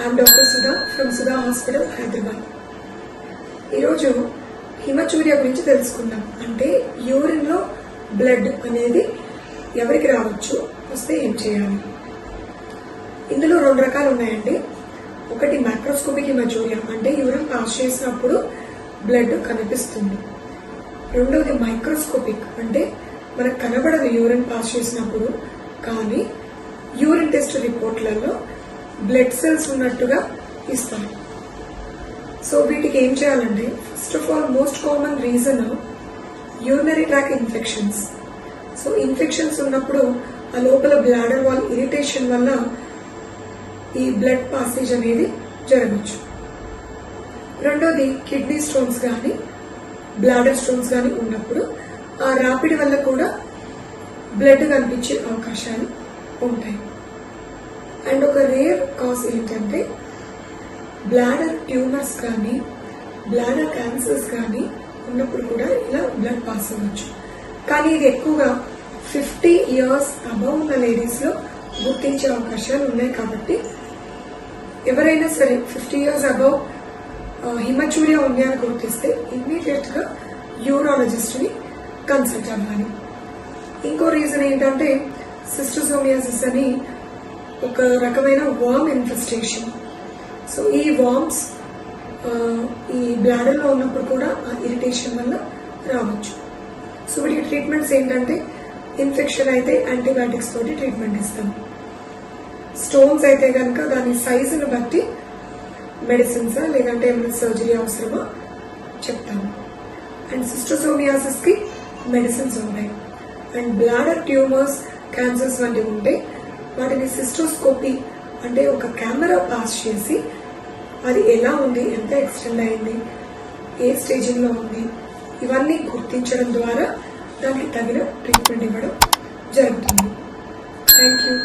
I'm Dr. Sudha from Sudha Hospital, Hyderabad. ఈరోజు హిమచూరియా గురించి తెలుసుకుందాం. అంటే యూరిన్లో బ్లడ్ అనేది ఎవరికి రావచ్చు, వస్తే ఏం చేయాలి. ఇందులో రెండు రకాలు ఉన్నాయండి. ఒకటి మైక్రోస్కోపిక్ హిమచూరియా, అంటే యూరిన్ పాస్ చేసినప్పుడు బ్లడ్ కనిపిస్తుంది. రెండవది మైక్రోస్కోపిక్, అంటే మనకు కనబడదు యూరిన్ పాస్ చేసినప్పుడు, కానీ యూరిన్ టెస్ట్ రిపోర్ట్లలో బ్లడ్ సెల్స్ ఉన్నట్టుగా ఇస్తారు. సో వీటికి ఏం చేయాలంటే, first of all most common reason urinary tract infections. So infections ఉన్నప్పుడు ఆ లోపల బ్లాడర్ వాల్ ఇరిటేషన్ వల్ల ఈ బ్లడ్ పాసేజ్ అనేది జరగచ్చు. రెండోది కిడ్నీ స్టోన్స్ కానీ బ్లాడర్ స్టోన్స్ కానీ ఉన్నప్పుడు ఆ రాపిడి వల్ల కూడా బ్లడ్ కనిపించే అవకాశాలు ఉంటాయి. అండ్ ఒక రేర్ కాజ్ ఏంటంటే బ్లాడర్ ట్యూమర్స్ కానీ బ్లాడర్ క్యాన్సర్స్ కానీ ఉన్నప్పుడు కూడా ఇలా బ్లడ్ పాస్ అవ్వచ్చు. కానీ ఇది ఎక్కువగా 50 years అబవ్ ఉన్న లేడీస్లో గుర్తించే అవకాశాలు ఉన్నాయి. కాబట్టి ఎవరైనా సరే 50 years అబవ్ హిమచూరియా ఉంది అని గుర్తిస్తే ఇమ్మీడియట్గా యూరాలజిస్ట్ని కన్సల్ట్ అవ్వాలి. ఇంకో రీజన్ ఏంటంటే సిస్టోసోమియాసిస్ అని ఒక రకమైన వార్మ్ ఇన్ఫెస్టేషన్. సో ఈ వార్మ్స్ ఈ బ్లాడర్లో ఉన్నప్పుడు కూడా ఆ ఇరిటేషన్ వల్ల రావచ్చు. సో వీటికి ట్రీట్మెంట్స్ ఏంటంటే, ఇన్ఫెక్షన్ అయితే యాంటీబయాటిక్స్ తోటి ట్రీట్మెంట్ ఇస్తాం. స్టోన్స్ అయితే కనుక దాని సైజును బట్టి మెడిసిన్సా లేదంటే ఏమైనా సర్జరీ అవసరమా చెప్తాము. అండ్ సిస్టోసోమియాసిస్కి మెడిసిన్స్ ఉంటాయి. అండ్ బ్లాడర్ ట్యూమర్స్ క్యాన్సర్స్ వంటివి ఉంటే వాటిని సిస్టోస్కోపీ, అంటే ఒక కెమెరా పాస్ చేసి అది ఎలా ఉంది, ఎంత ఎక్స్టెండ్ అయింది, ఏ స్టేజింగ్లో ఉంది, ఇవన్నీ గుర్తించడం ద్వారా దానికి తగిన ట్రీట్మెంట్ ఇవ్వడం జరుగుతుంది. Thank you.